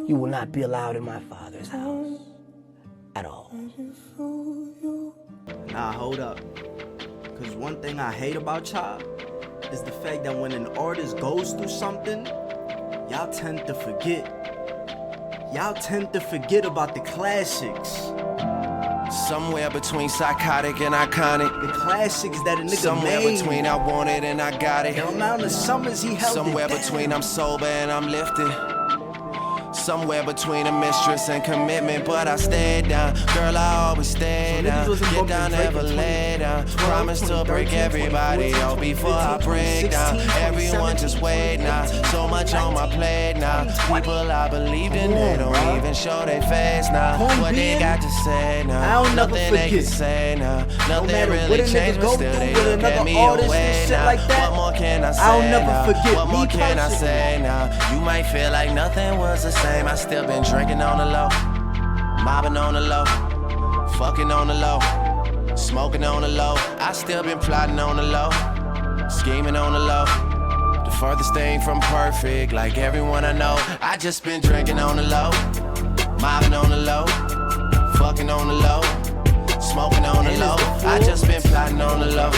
You will not be allowed in my Father's house at all. Nah, hold up. Because one thing I hate about y'all is the fact that when an artist goes through something, y'all tend to forget. Y'all tend to forget about the classics. Somewhere between psychotic and iconic. The classics that a nigga Somewhere made. between I want it and I got it. The amount of summers he held Somewhere it down. between I'm sober and I'm lifted. Somewhere between a mistress and commitment, but I stayed down. Girl, I always stay down. Get down, never lay down. Promise to break everybody out before I break down. Everyone just wait now. So much on my plate now. People I believed in, they don't even show their face now. What they got to say now? Nothing they can say now. Nothing really changed, but still they look at me away now. What more can I say now? What more can I say now? You might feel like nothing was the same. I still been drinking on the low, mobbing on the low, fucking on the low, smoking on the low. I still been plotting on the low, scheming on the low. The furthest thing from perfect, like everyone I know. I just been drinking on the low, mobbing on the low, fucking on the low, smoking on the low. I just been plotting on the low,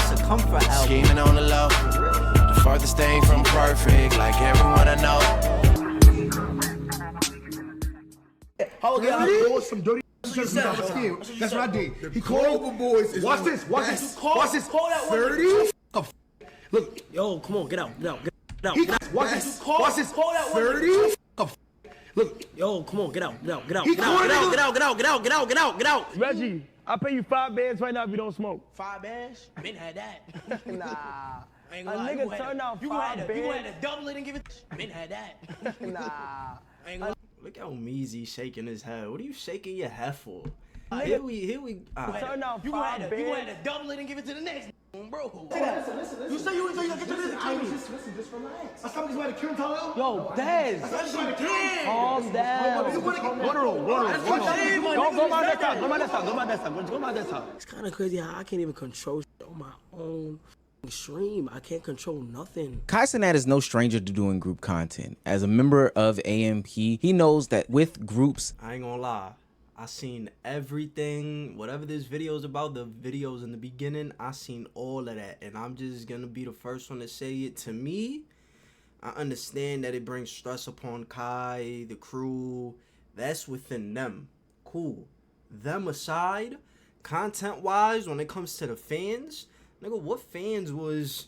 scheming on the low. The furthest thing from perfect, like everyone I know. How can some dirty shit? That's what I did. He Clover boys. Watch this. Watch this. Watch this. 30. Look. Yo, come on, get out. Get out. Watch this. Watch this. 30. Look. Yo, come on, get out. Get out. Reggie, I'll pay you 5 bands right now if you don't smoke. 5 bands? Ben had that. Nah. A nigga turned out 5 bands. You had to double it and give it. Ben had that. Nah. Look how Meezy shaking his head. What are you shaking your head for? Here we. Turn out 5 You bands. had to double it and give it to the next bro. Listen. You say you gonna get to this. Listen, just relax. I stopped somebody to kill Talil. Yo, Dez. Calm down. Go my desktop. It's kind of crazy how I can't even control shit on my own stream. I can't control nothing. Cenat is no stranger to doing group content. As a member of AMP, he knows that with groups, I ain't gonna lie. I seen everything, whatever this video is about, the videos in the beginning, I seen all of that. And I'm just gonna be the first one to say it. To me, I understand that it brings stress upon Kai, the crew. That's within them. Cool. Them aside, content-wise, when it comes to the fans, nigga, what fans was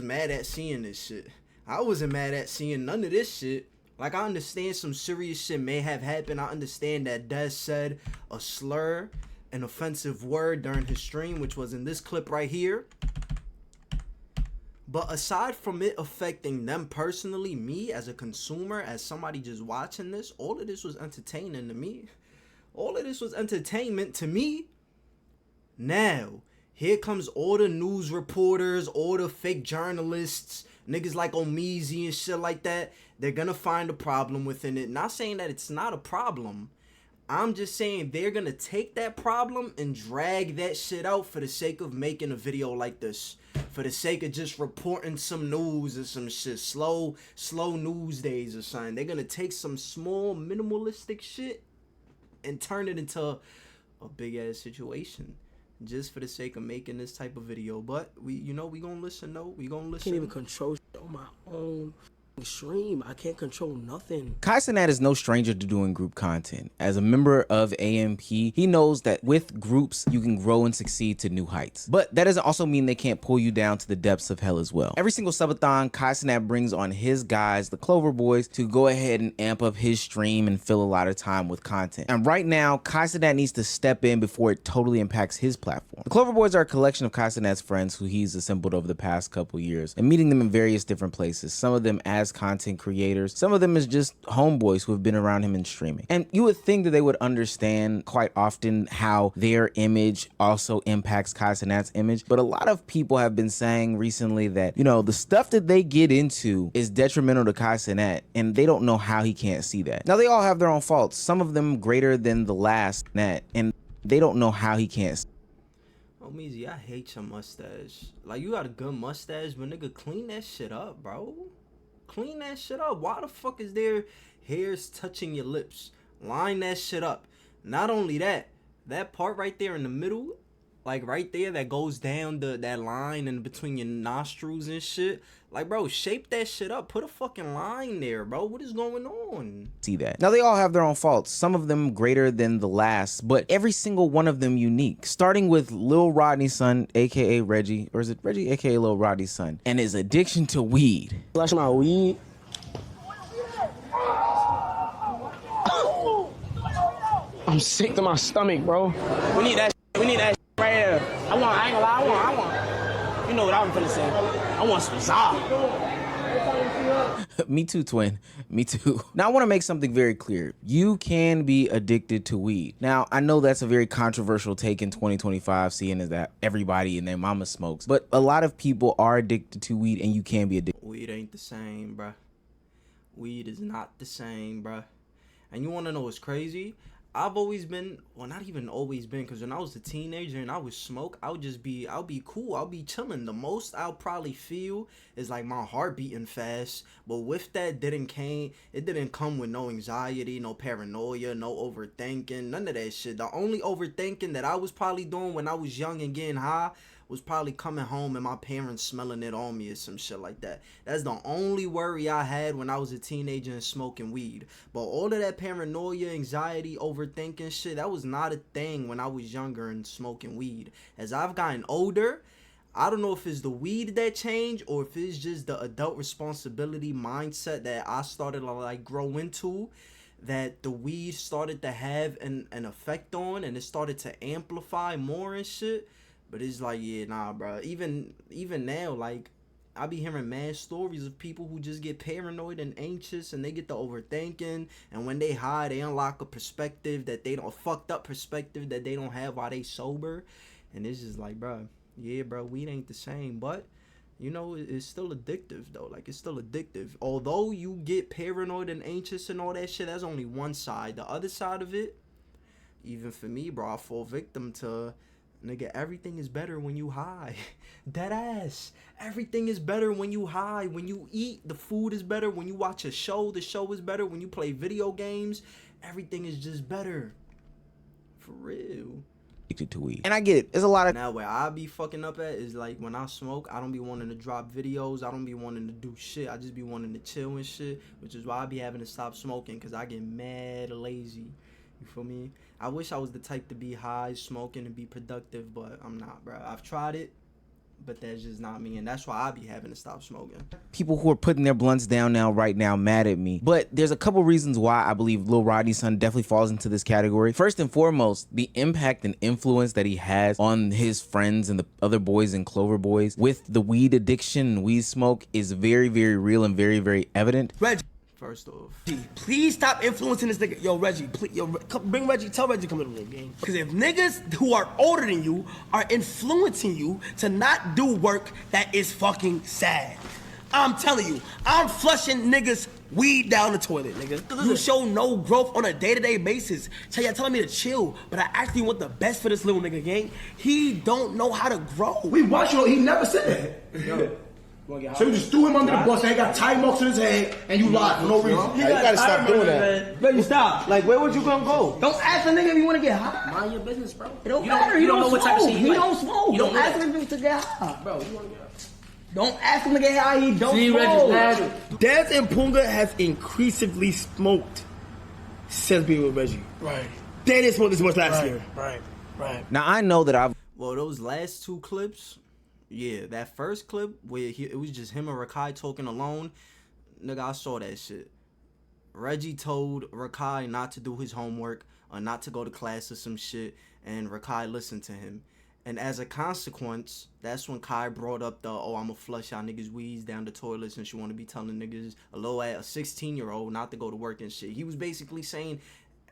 mad at seeing this shit? I wasn't mad at seeing none of this shit. Like, I understand some serious shit may have happened. I understand that Des said a slur, an offensive word during his stream, which was in this clip right here. But aside from it affecting them personally, me as a consumer, as somebody just watching this, all of this was entertaining to me. All of this was entertainment to me. Now, here comes all the news reporters, all the fake journalists, niggas like Omeezy and shit like that. They're gonna find a problem within it. Not saying that it's not a problem. I'm just saying they're gonna take that problem and drag that shit out for the sake of making a video like this. For the sake of just reporting some news or some shit. Slow news days or something. They're gonna take some small minimalistic shit and turn it into a big ass situation. Just for the sake of making this type of video. But we gonna listen though. We gonna listen. I can't even control shit on my own stream. I can't control nothing. Cenat is no stranger to doing group content. As a member of AMP, he knows that with groups, you can grow and succeed to new heights. But that doesn't also mean they can't pull you down to the depths of hell as well. Every single subathon, Cenat brings on his guys, the Clover boys, to go ahead and amp up his stream and fill a lot of time with content. And right now, Cenat needs to step in before it totally impacts his platform. The Clover boys are a collection of Cenat's friends who he's assembled over the past couple years and meeting them in various different places. Some of them as content creators, some of them as just homeboys who have been around him in streaming. And you would think that they would understand quite often how their image also impacts Cenat's image, but a lot of people have been saying recently that, you know, the stuff that they get into is detrimental to Cenat, and they don't know how he can't see that. Now, they all have their own faults, some of them greater than the last Nat, and they don't know how he can't see. Oh, Meezy, I hate your mustache. Like, you got a good mustache, but nigga, clean that shit up, bro. Clean that shit up. Why the fuck is there hairs touching your lips? Line that shit up. Not only that, that part right there in the middle, like right there that goes down that line in between your nostrils and shit. Like, bro, shape that shit up. Put a fucking line there, bro. What is going on? See that. Now, they all have their own faults, some of them greater than the last, but every single one of them unique. Starting with Lil Rodney's son, aka Reggie, or is it Reggie, aka Lil Rodney's son, and his addiction to weed. Flash my weed. I'm sick to my stomach, bro. We need that. We need that right here. I ain't gonna lie. I want. You know what I'm finna say. I want some Zah. Me too, twin. Me too. Now, I want to make something very clear. You can be addicted to weed. Now, I know that's a very controversial take in 2025, seeing as that everybody and their mama smokes. But a lot of people are addicted to weed, and you can be addicted. Weed ain't the same, bruh. Weed is not the same, bruh. And you want to know what's crazy? I've always been, well, not even always been, because when I was a teenager and I would smoke, I'll be cool, I'll be chilling. The most I'll probably feel is like my heart beating fast. But with that, it didn't come with no anxiety, no paranoia, no overthinking, none of that shit. The only overthinking that I was probably doing when I was young and getting high was probably coming home and my parents smelling it on me or some shit like that. That's the only worry I had when I was a teenager and smoking weed. But all of that paranoia, anxiety, overthinking shit, that was not a thing when I was younger and smoking weed. As I've gotten older, I don't know if it's the weed that changed or if it's just the adult responsibility mindset that I started to like grow into, that the weed started to have an effect on, and it started to amplify more and shit. But it's like, yeah, nah, bro. Even now, like, I be hearing mad stories of people who just get paranoid and anxious, and they get the overthinking, and when they high, they unlock a perspective that they don't, a fucked up perspective that they don't have while they sober. And it's just like, bro, yeah, bro, weed ain't the same, but you know, it's still addictive though. Like, it's still addictive. Although you get paranoid and anxious and all that shit, that's only one side. The other side of it, even for me, bro, I fall victim to, nigga, everything is better when you high. Dead ass. Everything is better when you high. When you eat, the food is better. When you watch a show, the show is better. When you play video games, everything is just better. For real. Addicted to weed. And I get it. There's a lot of... Now, where I be fucking up at is, like, when I smoke, I don't be wanting to drop videos. I don't be wanting to do shit. I just be wanting to chill and shit, which is why I be having to stop smoking, because I get mad lazy. You feel me? I wish I was the type to be high, smoking, and be productive, but I'm not, bro. I've tried it, but that's just not me, and that's why I be having to stop smoking. People who are putting their blunts down now, right now, mad at me. But there's a couple reasons why I believe Lil Rodney's son definitely falls into this category. First and foremost, the impact and influence that he has on his friends and the other boys and Clover boys with the weed addiction and weed smoke is very, very real and very, very evident. Reggie, First off, please stop influencing this nigga. Yo, Reggie, please, bring Reggie. Tell Reggie to come in the game. Because if niggas who are older than you are influencing you to not do work, that is fucking sad. I'm telling you, I'm flushing niggas weed down the toilet, nigga. You show no growth on a day-to-day basis. So you're telling me to chill, but I actually want the best for this little nigga, gang. He don't know how to grow. We watch you. He never said that. Yo. So you just threw him under the bus and he got tie marks on his head and you lied for no reason. You gotta stop doing that. Baby, stop. Like, where would you gonna go? Don't ask a nigga if you want to get high. Mind your business, bro. It don't matter. He don't know what type of smoke. shit He like. don't smoke. You Don't know ask that. him to get high. Bro, you wanna get high. Don't ask him to get high. He don't See, smoke. Reggie, Dez and Punga has increasingly smoked since being with Reggie. Right. They didn't smoke this much last year. Right. Now, I know that I've... well, those last two clips, yeah, that first clip where it was just him and Rakai talking alone, nigga, I saw that shit. Reggie told Rakai not to do his homework or not to go to class or some shit, and Rakai listened to him. And as a consequence, that's when Kai brought up the, oh, I'ma flush y'all niggas' weeds down the toilet since you want to be telling niggas a 16-year-old not to go to work and shit. He was basically saying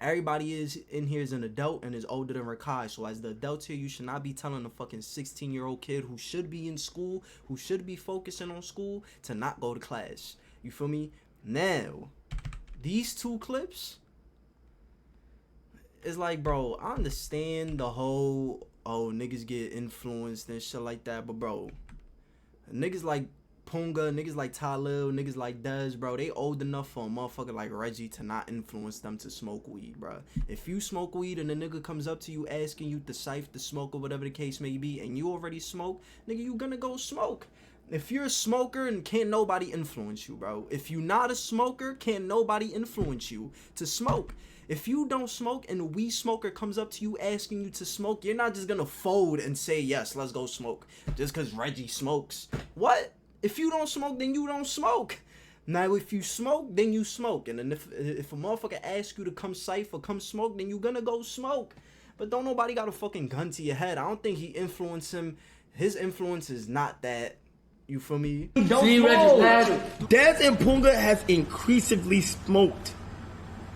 everybody is in here is an adult and is older than Rakai. So as the adults here, you should not be telling a fucking 16-year-old kid who should be in school, who should be focusing on school, to not go to class. You feel me? Now, these two clips, it's like, bro, I understand the whole, oh, niggas get influenced and shit like that, but bro, niggas like Punga, niggas like Talil, niggas like Dez, bro, they old enough for a motherfucker like Reggie to not influence them to smoke weed, bro. If you smoke weed and a nigga comes up to you asking you to siphon the smoke or whatever the case may be, and you already smoke, nigga, you gonna go smoke. If you're a smoker, and can't nobody influence you, bro. If you not a smoker, can't nobody influence you to smoke. If you don't smoke and a weed smoker comes up to you asking you to smoke, you're not just gonna fold and say, yes, let's go smoke, just because Reggie smokes. What? If you don't smoke, then you don't smoke. Now, if you smoke, then you smoke. And then if a motherfucker asks you to come siphon or come smoke, then you gonna go smoke. But don't nobody got a fucking gun to your head. I don't think he influenced him. His influence is not that. You feel me? Dez and Punga has increasingly smoked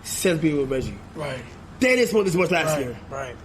since being with Reggie. Right. They didn't smoke this much last year. Right.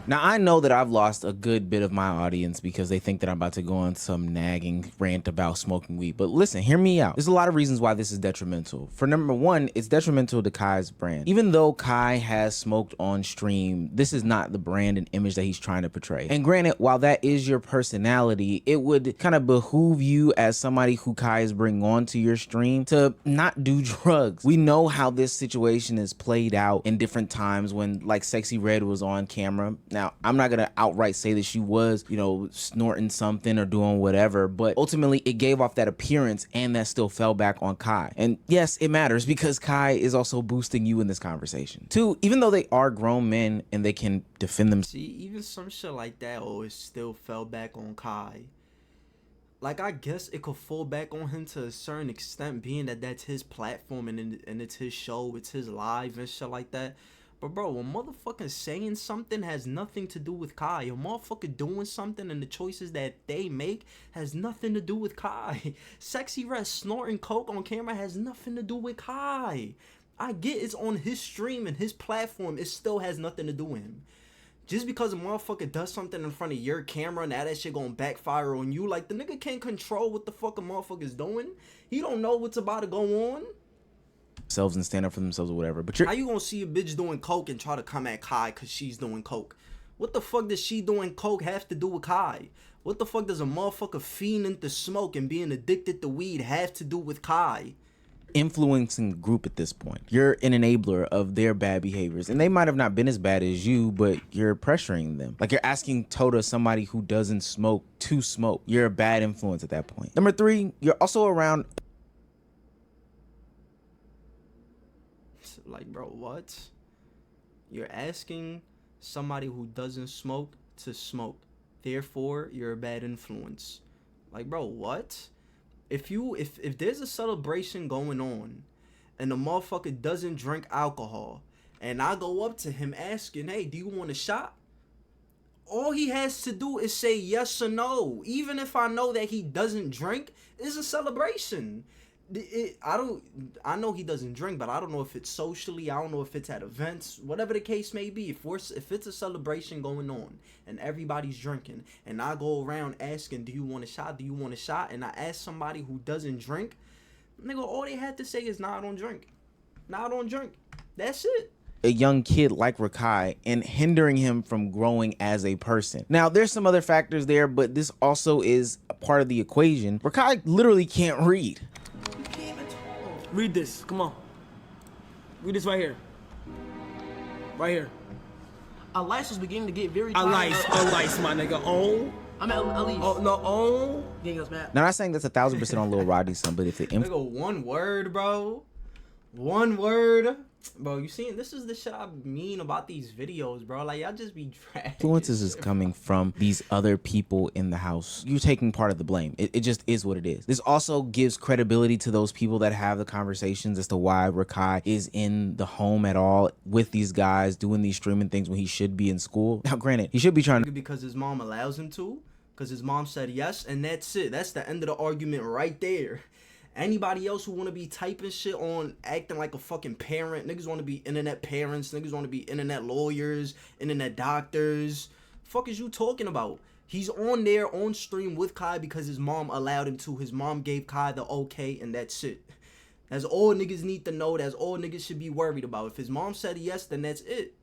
Now, I know that I've lost a good bit of my audience because they think that I'm about to go on some nagging rant about smoking weed. But listen, hear me out. There's a lot of reasons why this is detrimental. For number one, it's detrimental to Kai's brand. Even though Kai has smoked on stream, this is not the brand and image that he's trying to portray. And granted, while that is your personality, it would kind of behoove you as somebody who Kai is bringing onto your stream to not do drugs. We know how this situation is played out in different times when, like, Sexy Red was on camera. Now, I'm not gonna outright say that she was, you know, snorting something or doing whatever, but ultimately it gave off that appearance, and that still fell back on Kai. And yes, it matters because Kai is also boosting you in this conversation. Two, even though they are grown men and they can defend themselves. See, even some shit like that always still fell back on Kai. Like, I guess it could fall back on him to a certain extent, being that that's his platform and it's his show, it's his live and shit like that. But bro, when motherfucker saying something has nothing to do with Kai, a motherfucker doing something and the choices that they make has nothing to do with Kai. Sexy Red snorting coke on camera has nothing to do with Kai. I get it's on his stream and his platform, it still has nothing to do with him. Just because a motherfucker does something in front of your camera, now that shit gonna backfire on you. Like, the nigga can't control what the fuck a motherfucker's doing. He don't know what's about to go on. And stand up for themselves or whatever. But how you gonna see a bitch doing coke and try to come at Kai because she's doing coke? What the fuck does she doing coke have to do with Kai? What the fuck does a motherfucker fiending to smoke and being addicted to weed have to do with Kai? Influencing the group at this point. You're an enabler of their bad behaviors, and they might have not been as bad as you, but you're pressuring them. Like, you're asking Tota, somebody who doesn't smoke, to smoke. You're a bad influence at that point. Number three, you're also around. Like, bro, what? You're asking somebody who doesn't smoke to smoke. Therefore, you're a bad influence. Like, bro, what? If there's a celebration going on and the motherfucker doesn't drink alcohol and I go up to him asking, hey, do you want a shot? All he has to do is say yes or no. Even if I know that he doesn't drink, it's a celebration. I know he doesn't drink, but I don't know if it's socially, I don't know if it's at events, whatever the case may be. If it's a celebration going on and everybody's drinking and I go around asking, do you want a shot, do you want a shot, and I ask somebody who doesn't drink, nigga, all they had to say is, nah, I don't drink. Nah, I don't drink. That's it. A young kid like Rakai and hindering him from growing as a person. Now, there's some other factors there, but this also is a part of the equation. Rakai literally can't read. Read this. Come on. Read this right here. Right here. Elias is beginning to get very Elias, my nigga. On. I'm at Elise. Oh, no, on. Getting us mad. Now, I'm not saying that's 1,000% on Lil Roddy's son, but if the nigga, one word, bro. One word. Bro, you seen, this is the shit I mean about these videos, bro. Like, y'all just be dragging. Influences is coming from these other people in the house. You're taking part of the blame. It just is what it is. This also gives credibility to those people that have the conversations as to why Rakai is in the home at all with these guys doing these streaming things when he should be in school. Now, granted, he should be trying to, because his mom allows him to, because his mom said yes, and that's it. That's the end of the argument right there. Anybody else who want to be typing shit on, acting like a fucking parent, niggas want to be internet parents, niggas want to be internet lawyers, internet doctors. Fuck is you talking about? He's on there on stream with Kai because his mom allowed him to. His mom gave Kai the okay, and that's it. That's all niggas need to know. That's all niggas should be worried about. If his mom said yes, then that's it.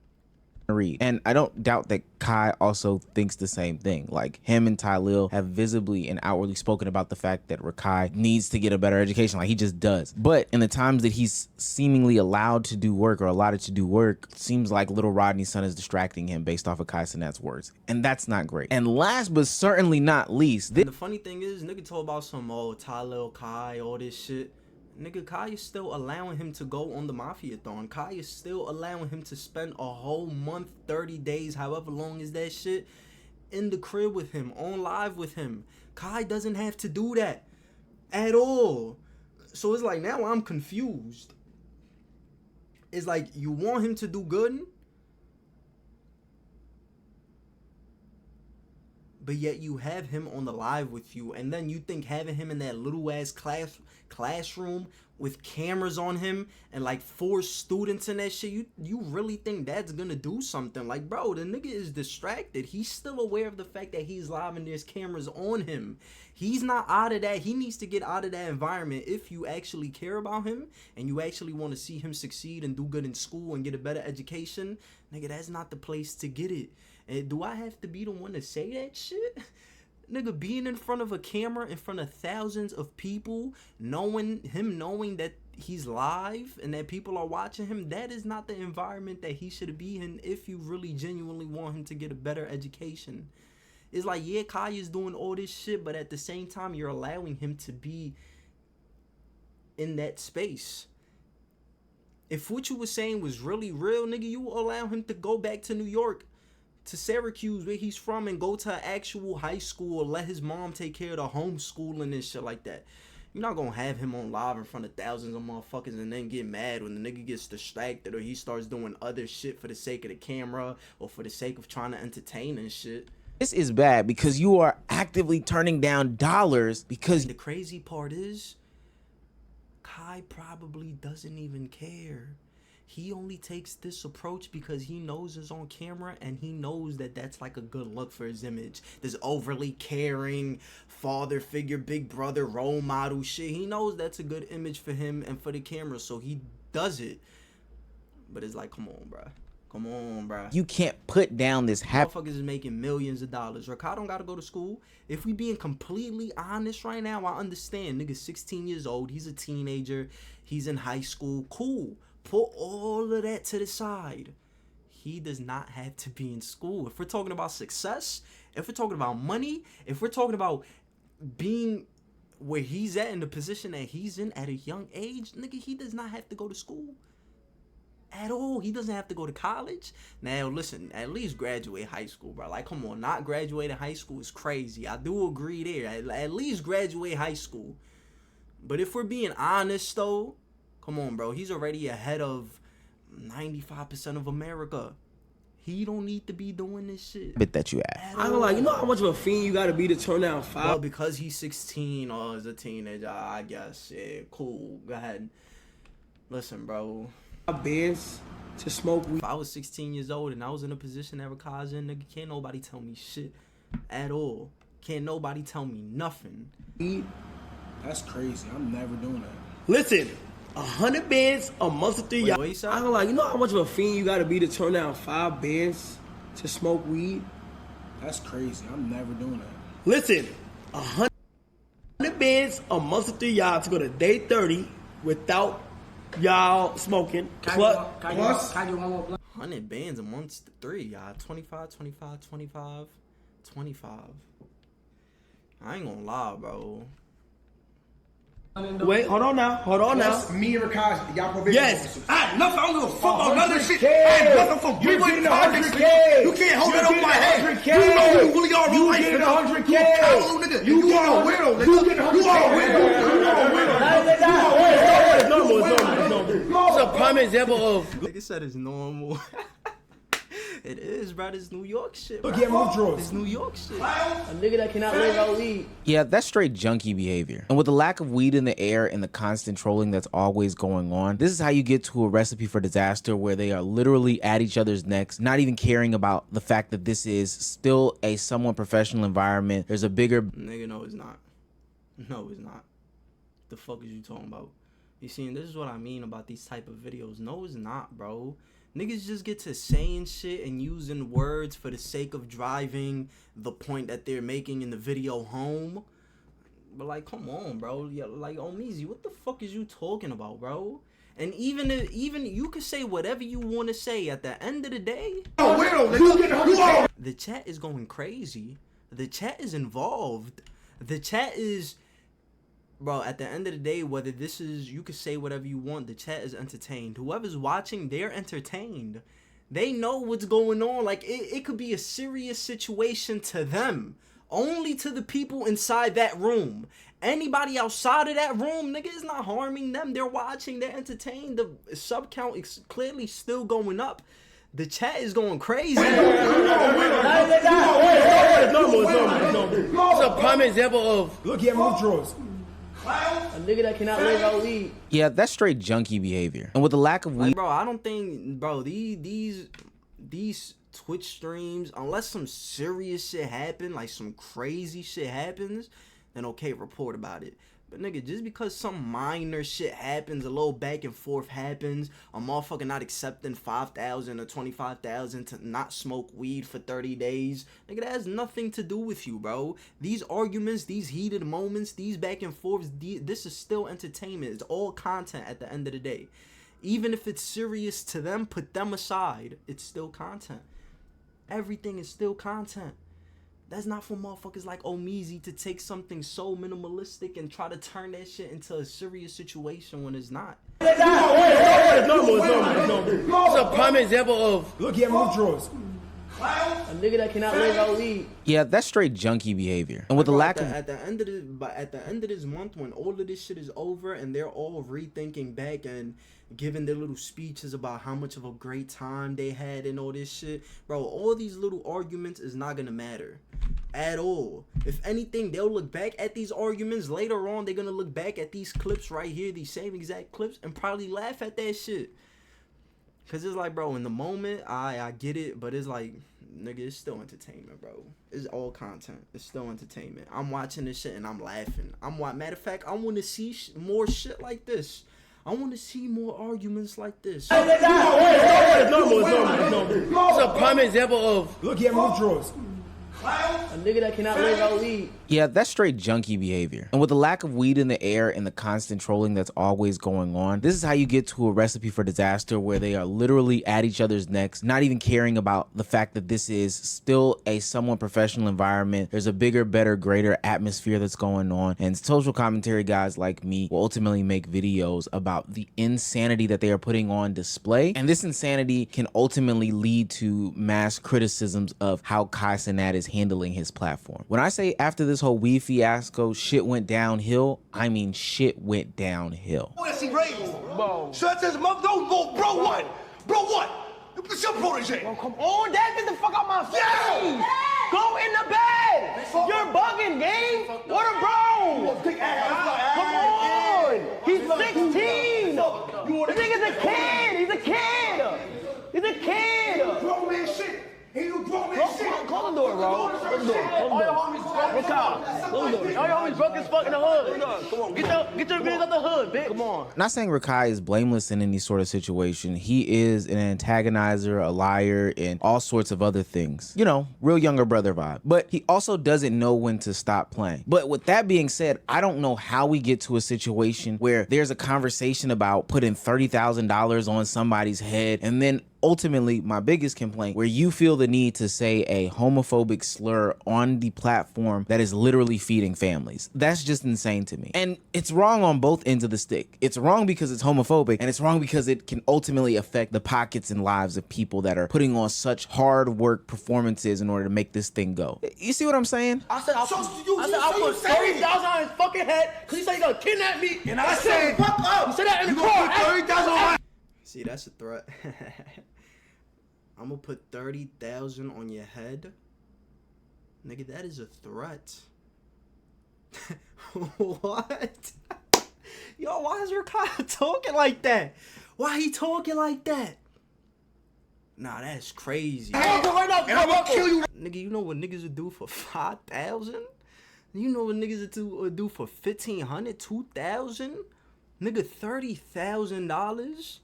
read. And I don't doubt that Kai also thinks the same thing. Like, him and Tylil have visibly and outwardly spoken about the fact that Rakai needs to get a better education. Like, he just does. But in the times that he's seemingly allowed to do work or allotted to do work, it seems like little Rodney's son is distracting him based off of Kai Cenat's words. And that's not great. And last but certainly not least, the funny thing is, nigga told about some, Tylil, Kai, all this shit. Nigga, Kai is still allowing him to go on the Mafiathon. Kai is still allowing him to spend a whole month, 30 days, however long is that shit, in the crib with him, on live with him. Kai doesn't have to do that at all. So it's like, now I'm confused. It's like, you want him to do good, but yet you have him on the live with you, and then you think having him in that little ass classroom with cameras on him and like 4 students in that shit, you really think that's gonna do something? Like, bro, the nigga is distracted. He's still aware of the fact that he's live and there's cameras on him. He's not out of that. He needs to get out of that environment. If you actually care about him and you actually want to see him succeed and do good in school and get a better education, nigga, that's not the place to get it. And do I have to be the one to say that shit? Nigga, being in front of a camera, in front of thousands of people, knowing that he's live and that people are watching him, that is not the environment that he should be in if you really genuinely want him to get a better education. It's like, yeah, Kai is doing all this shit, but at the same time, you're allowing him to be in that space. If what you were saying was really real, nigga, you will allow him to go back to New York, to Syracuse, where he's from, and go to an actual high school, or let his mom take care of the homeschooling and shit like that. You're not gonna have him on live in front of thousands of motherfuckers and then get mad when the nigga gets distracted or he starts doing other shit for the sake of the camera or for the sake of trying to entertain and shit. this is bad because you are actively turning down dollars because The crazy part is, Kai probably doesn't even care. He only takes this approach because he knows it's on camera and he knows that that's like a good look for his image. This overly caring father figure, big brother, role model shit. He knows that's a good image for him and for the camera, so he does it. But it's like, come on, bruh. Come on, bruh. you can't put down this Motherfuckers is making millions of dollars. Rakai don't gotta go to school. If we being completely honest right now, I understand. Nigga's 16 years old. He's a teenager. He's in high school. Cool. Put all of that to the side. He does not have to be in school. If we're talking about success, if we're talking about money, if we're talking about being where he's at in the position that he's in at a young age, nigga, he does not have to go to school at all. He doesn't have to go to college. Now, listen, at least graduate high school, bro. Like, come on, not graduating high school is crazy. I do agree there. At least graduate high school. But if we're being honest, though, come on, bro. He's already ahead of 95% of America. He don't need to be doing this shit. bit that you have. I don't like, you know how much of a fiend you gotta be to turn down five? Well, because he's 16 or is a teenager, I guess. Yeah, cool. Go ahead. Listen, bro. Bands to smoke weed. If I was 16 years old and I was in a position that Rakai's in, nigga, can't nobody tell me shit at all. Can't nobody tell me nothing. That's crazy. I'm never doing that. Listen, 100 bands a month of 3 Wait, y'all. what you said? I don't like, you know how much of a fiend you gotta be to turn down 5 bands to smoke weed? That's crazy. I'm never doing that. Listen, 100 bands a month of 3 y'all to go to day 30 without y'all smoking. Plus, 100 bands amongst the 3, y'all. 25, 25, 25, 25. I ain't gonna lie, bro. wait, hold on now. Plus, me and Rakai, y'all probation Yes, officers. I had nothing. I don't give a fuck about none of this shit. 100K. I had nothing for You're Greenwood getting projects, 100K. nigga. You can't hold You're that over my getting head. 100K. You know who really are real You life, getting nigga. 100K. You a coward, nigga. You are a getting- weirdo, nigga. you getting 100K. You are a weirdo. You are a weirdo. It's normal. It's a prime example of. Nigga said it's normal. It is, bro. This New York shit, bro. Look at my drawers. This New York shit. A nigga that cannot live out weed. Yeah, that's straight junkie behavior. And with the lack of weed in the air and the constant trolling that's always going on, this is how you get to a recipe for disaster where they are literally at each other's necks, not even caring about the fact that this is still a somewhat professional environment. There's a bigger... Nigga, no, it's not. No, it's not. The fuck is you talking about? You see, and this is what I mean about these type of videos. No, it's not, bro. Niggas just get to saying shit and using words for the sake of driving the point that they're making in the video home. But like, come on, bro. Yeah, like, Omeezy, what the fuck is you talking about, bro? And even you can say whatever you want to say. At the end of the day, the chat is going crazy. The chat is involved. The chat is, bro, at the end of the day, whether this is, you can say whatever you want, the chat is entertained. Whoever's watching, they're entertained. They know what's going on. Like, it could be a serious situation to them. Only to the people inside that room. Anybody outside of that room, nigga, is not harming them. They're watching, they're entertained. The sub count is clearly still going up. The chat is going crazy. It's a prime example of, look, he had move drawers. A nigga that cannot live out weed. Yeah, that's straight junkie behavior. And with the lack of weed, Like, bro, I don't think, bro, these Twitch streams, unless some serious shit happen, like some crazy shit happens, then okay, report about it. But nigga, just because some minor shit happens, a little back and forth happens, a motherfucker not accepting 5,000 or 25,000 to not smoke weed for 30 days, nigga, that has nothing to do with you, bro. These arguments, these heated moments, these back and forths, this is still entertainment. It's all content at the end of the day. Even if it's serious to them, put them aside. It's still content. Everything is still content. That's not for motherfuckers like Omeezy to take something so minimalistic and try to turn that shit into a serious situation when it's not. it's a prime example of, Look, he had move drawers. A nigga that cannot live out weed. yeah, that's straight junkie behavior. And with the lack of at the end of this month, when all of this shit is over and they're all rethinking back and giving their little speeches about how much of a great time they had and all this shit, bro, all these little arguments is not gonna matter at all. If anything, they'll look back at these arguments later on. They're gonna look back at these clips right here, these same exact clips, and probably laugh at that shit. Cause it's like, bro, in the moment, I get it, but it's like, nigga, it's still entertainment, bro. It's all content. It's still entertainment. I'm watching this shit and I'm laughing. Matter of fact, I want to see more shit like this. I want to see more arguments like this. it's a prime example of, Look, he had move drawers. A nigga that cannot live out weed. Yeah, that's straight junkie behavior. And with the lack of weed in the air and the constant trolling that's always going on, this is how you get to a recipe for disaster where they are literally at each other's necks, not even caring about the fact that this is still a somewhat professional environment. There's a bigger, better, greater atmosphere that's going on. And social commentary guys like me will ultimately make videos about the insanity that they are putting on display. And this insanity can ultimately lead to mass criticisms of how Cenat is handling his platform. When I say after this whole weed fiasco, shit went downhill, I mean shit went downhill. Shut his mouth. No, bro, what? Bro, what? It's your protege. Come on, Dad, get the fuck out my face! Go in the bed! You're bugging, game! What a bro! Come on! He's 16! This nigga's a kid! He's a kid! He's a kid! Grown man shit. He do grown man shit. Close the door, bro. Close the door. All your homies broke. Close the door. All your homies broke as fuck in the hood. Come on. Get your videos out the hood, bitch. Come on. Not saying Rakai is blameless in any sort of situation. He is an antagonizer, a liar, and all sorts of other things. You know, real younger brother vibe. But he also doesn't know when to stop playing. But with that being said, I don't know how we get to a situation where there's a conversation about putting $30,000 on somebody's head, and then ultimately, my biggest complaint, where you feel the need to say a homophobic slur on the platform that is literally feeding families. That's just insane to me. And it's wrong on both ends of the stick. It's wrong because it's homophobic, and it's wrong because it can ultimately affect the pockets and lives of people that are putting on such hard work performances in order to make this thing go. You see what I'm saying? I said I'll put 30,000 on his fucking head because he said he's gonna kidnap me. And I said, fuck up. You said that in the You gonna car. put 30,000 on my... See, that's a threat. I'm gonna put 30,000 on your head. Nigga, that is a threat. What? Yo, why is Rakai talking like that? Why he talking like that? Nah, that's crazy. And I'm gonna kill you. Nigga, you know what niggas would do for 5,000? You know what niggas would do for 1,500, 2,000? Nigga, $30,000?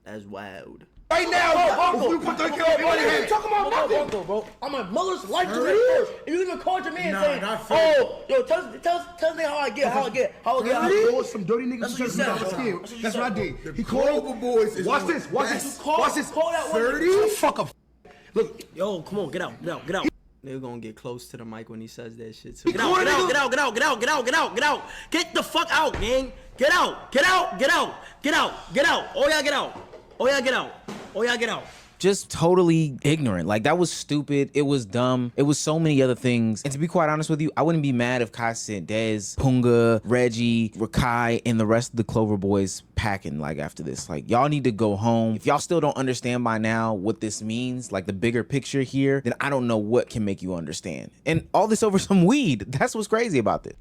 That's wild. Right now, if you put 30K on your head. Talking about nothing, bro. On my mother's life to first. And you even called your man saying, "Oh, yo, tell me how I get. There was some dirty niggas That's what you said, bro. That's what I did. He called boys. Watch this. Watch this. Watch this. Call that 30. Fuck up. Look, yo, come on, get out. They're gonna get close to the mic when he says that shit too. Get out. Get the fuck out, gang. Get out. Oh yeah, get out. Just totally ignorant. Like, that was stupid. It was dumb. It was so many other things. And to be quite honest with you, I wouldn't be mad if Kai sent Dez, Punga, Reggie, Rakai, and the rest of the Clover boys packing, like, after this. Like, y'all need to go home. If y'all still don't understand by now what this means, like the bigger picture here, then I don't know what can make you understand. And all this over some weed. That's what's crazy about this.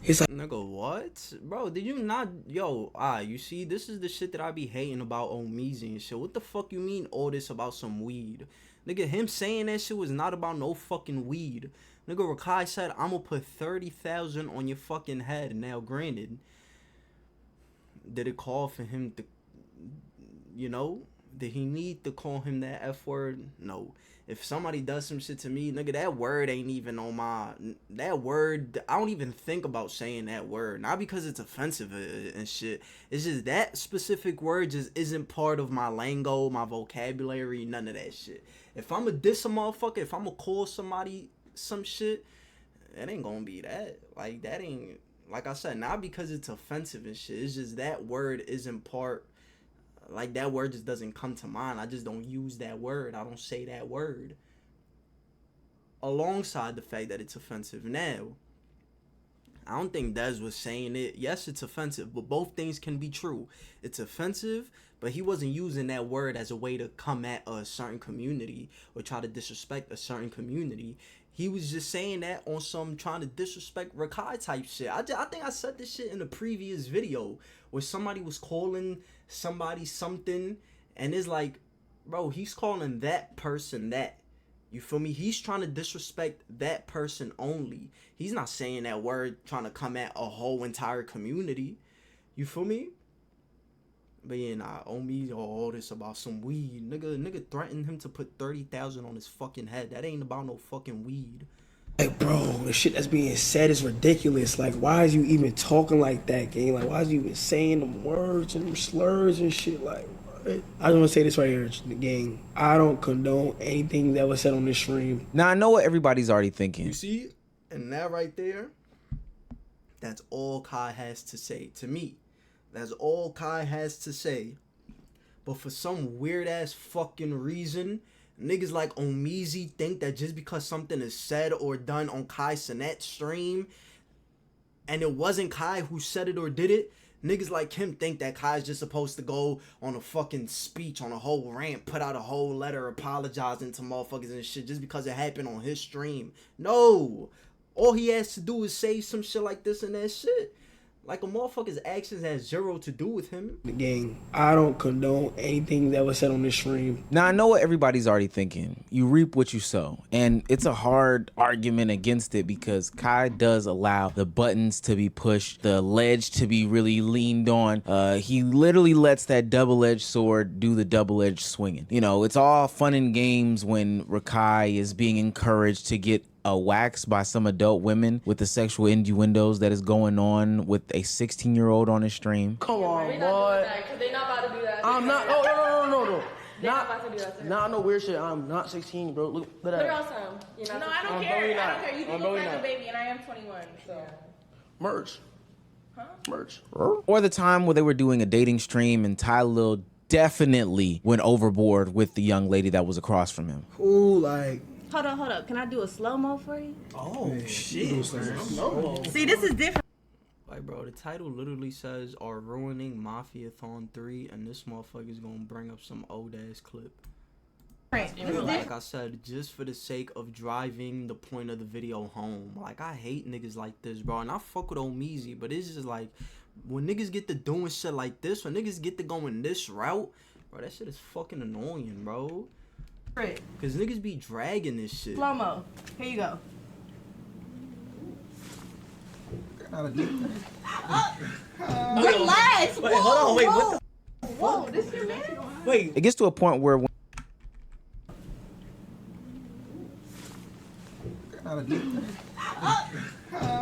It's like, Nigga, what? Bro, did you not... Yo, you see, this is the shit that I be hating about Omeezy and shit. What the fuck you mean all this about some weed? Nigga, him saying that shit was not about no fucking weed. Nigga, Rakai said, I'ma put 30,000 on your fucking head. Now, granted, did it call for him to... You know? Did he need to call him that F word? No. If somebody does some shit to me, nigga, that word ain't even on my... That word, I don't even think about saying that word. Not because it's offensive and shit. It's just that specific word just isn't part of my lingo, my vocabulary, none of that shit. If I'ma diss a motherfucker, if I'ma call somebody some shit, it ain't gonna be that. Like, that ain't... Like I said, not because it's offensive and shit. It's just that word isn't part... Like, that word just doesn't come to mind. I just don't use that word. I don't say that word. Alongside the fact that it's offensive. Now, I don't think Dez was saying it. Yes, it's offensive, but both things can be true. It's offensive, but he wasn't using that word as a way to come at a certain community or try to disrespect a certain community. He was just saying that on some trying to disrespect Rakai type shit. I think I said this shit in a previous video where somebody was calling somebody something, and it's like, bro, he's calling that person that. You feel me? He's trying to disrespect that person only. He's not saying that word trying to come at a whole entire community. You feel me? But yeah, nah, Omeezy, all this about some weed. Nigga threatened him to put 30,000 on his fucking head. That ain't about no fucking weed. Like, bro, the shit that's being said is ridiculous. Like, why is you even talking like that, gang? Like, why is you even saying them words and them slurs and shit? Like, what? I just want to say this right here, gang. I don't condone anything that was said on this stream. Now, I know what everybody's already thinking. You see? And that right there, that's all Kai has to say to me. That's all Kai has to say. But for some weird ass fucking reason, niggas like Omeezy think that just because something is said or done on Kai Cenat stream, and it wasn't Kai who said it or did it, niggas like him think that Kai's just supposed to go on a fucking speech, on a whole rant, put out a whole letter apologizing to motherfuckers and shit just because it happened on his stream. No. All he has to do is say some shit like this and that shit. Like, a motherfucker's actions has zero to do with him. Gang, I don't condone anything that was said on this stream. Now, I know what everybody's already thinking. You reap what you sow. And it's a hard argument against it because Kai does allow the buttons to be pushed, the ledge to be really leaned on. He literally lets that double-edged sword do the double-edged swinging. You know, it's all fun and games when Rakai is being encouraged to get a wax by some adult women with the sexual innuendos that is going on with a 16-year-old on his stream. Come on, boy. They're not about to do that. I'm not. No. They're not about to do that. Nah, no weird shit. I'm not 16, bro. Look at Put that. her on some. No, I don't care. I don't care. You do look like a baby, and I am 21. So. Merch. Huh? Merch. Or the time where they were doing a dating stream and Ty Lil definitely went overboard with the young lady that was across from him. Ooh, like... Hold up. Can I do a slow-mo for you? Oh, shit. See, this is different. Like, bro, the title literally says, "Are ruining Mafiathon 3, and this motherfucker's gonna bring up some old-ass clip. Like I said, just for the sake of driving the point of the video home. Like, I hate niggas like this, bro. And I fuck with Omeezy, but it's just like, when niggas get to doing shit like this, when niggas get to going this route, bro, that shit is fucking annoying, bro. Cause niggas be dragging this shit. Slow-mo. Here you go. Relax. Wait, hold on, wait, what fuck? This your man? Wait. It gets to a point where when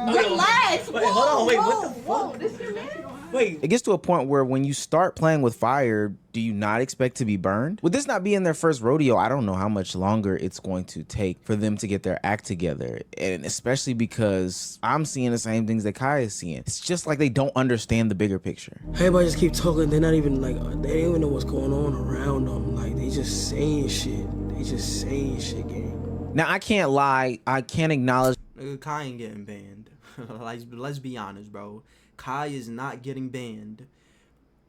Relax. Wait, hold on. Wait, what the Whoa, this your man? Wait. it gets to a point where when you start playing with fire, do you not expect to be burned? With this not being their first rodeo, I don't know how much longer it's going to take for them to get their act together. And especially because I'm seeing the same things that Kai is seeing. It's just like they don't understand the bigger picture. Everybody just keep talking. They're not even like, they don't even know what's going on around them. Like, they just saying shit. They just saying shit, gang. Now, I can't lie. I can't acknowledge. Nigga, Kai ain't getting banned. Like, let's be honest, bro. Kai is not getting banned.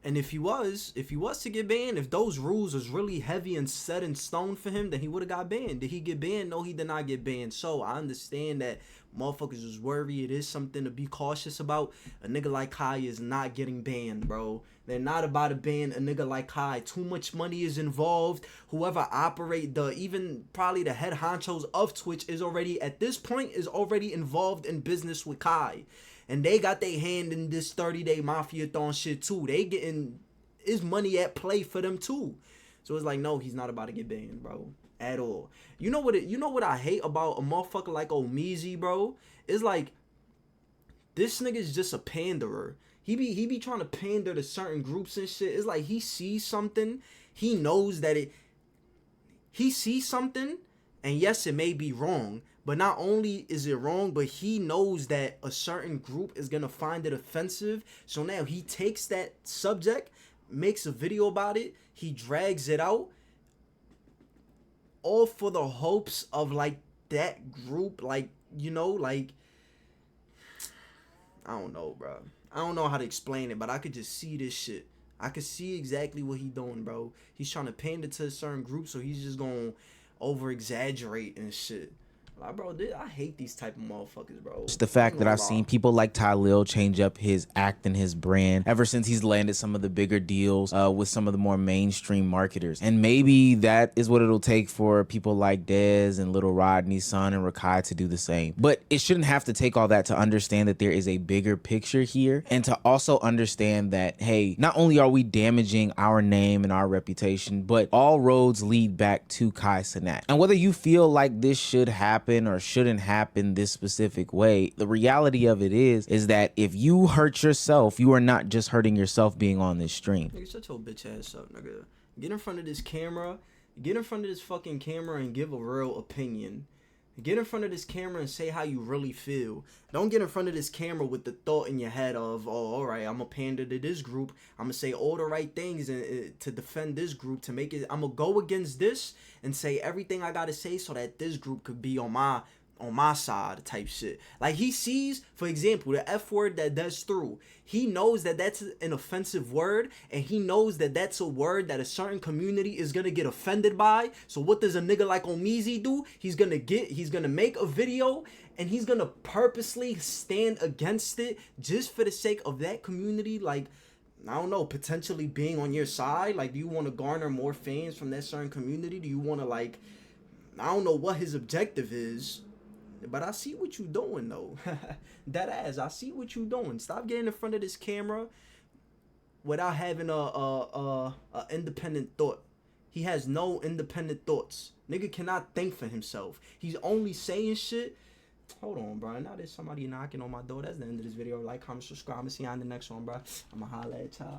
And if he was to get banned, if those rules was really heavy and set in stone for him, then he would have got banned. Did he get banned? No, he did not get banned. So I understand that motherfuckers was worried. It is something to be cautious about. A nigga like Kai is not getting banned, bro. They're not about to ban a nigga like Kai. Too much money is involved. Whoever operate even probably the head honchos of Twitch is already, at this point, is already involved in business with Kai. And they got their hand in this 30-day Mafiathon shit too. They getting, is money at play for them too. So it's like, no, he's not about to get banned, bro. At all. You know what I hate about a motherfucker like Omeezy, bro? It's like, this nigga's just a panderer. He be trying to pander to certain groups and shit. It's like he sees something. He knows that he sees something, and yes, it may be wrong. But not only is it wrong, but he knows that a certain group is going to find it offensive. So now he takes that subject, makes a video about it, he drags it out, all for the hopes of, like, that group, like, you know, like, I don't know, bro. I don't know how to explain it, but I could just see this shit. I could see exactly what he doing, bro. He's trying to pander to a certain group, so he's just going to over-exaggerate and shit. Like, bro, I hate these type of motherfuckers, bro. It's the fact that I've seen people like Tylil change up his act and his brand ever since he's landed some of the bigger deals with some of the more mainstream marketers. And maybe that is what it'll take for people like Dez and Little Rodney's son and Rakai to do the same. But it shouldn't have to take all that to understand that there is a bigger picture here, and to also understand that, hey, not only are we damaging our name and our reputation, but all roads lead back to Kai Cenat. And whether you feel like this should happen or shouldn't happen this specific way, the reality of it is that if you hurt yourself, you are not just hurting yourself being on this stream. Nigga, shut your bitch ass up, nigga. Get in front of this camera. Get in front of this fucking camera and give a real opinion. Get in front of this camera and say how you really feel. Don't get in front of this camera with the thought in your head of, oh, all right, I'm going to pander to this group. I'm going to say all the right things to defend this group, to make it. I'm going to go against this and say everything I got to say so that this group could be on my side type shit. Like, he sees, for example, the F word that does through. He knows that that's an offensive word, and he knows that that's a word that a certain community is gonna get offended by. So what does a nigga like Omeezy do? He's gonna make a video, and he's gonna purposely stand against it just for the sake of that community. Like, I don't know, potentially being on your side. Like, do you want to garner more fans from that certain community? Do you want to, like, I don't know what his objective is. But I see what you doing, though. That ass, I see what you doing. Stop getting in front of this camera without having a independent thought. He has no independent thoughts. Nigga cannot think for himself. He's only saying shit. Hold on, bro. Now there's somebody knocking on my door. That's the end of this video. Like, comment, subscribe, and see you on the next one, bro. I'ma holla at y'all.